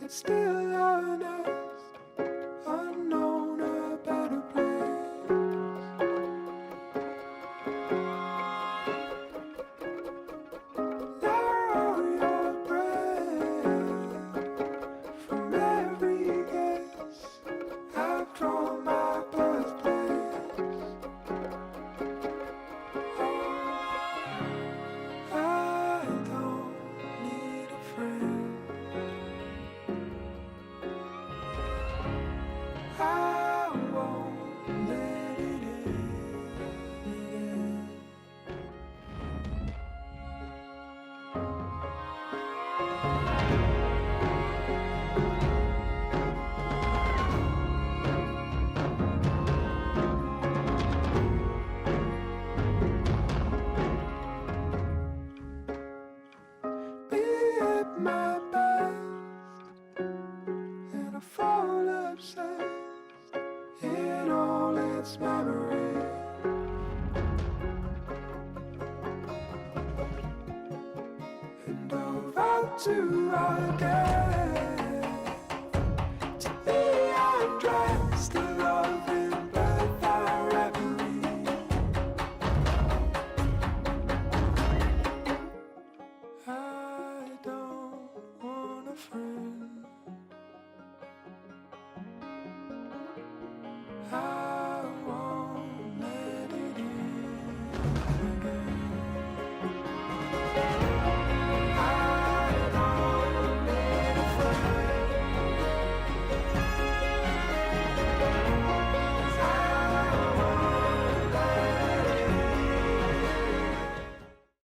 It's still honest, unknown, a better place. Narrow your breath from every guess. I've drawn my birthplace. I don't need a friend. I won't let it in. Be at my best, and I fall obsessed in all its memory. And I'll vow to again to be undressed, to love in bed thy reverie. I don't want a friend. I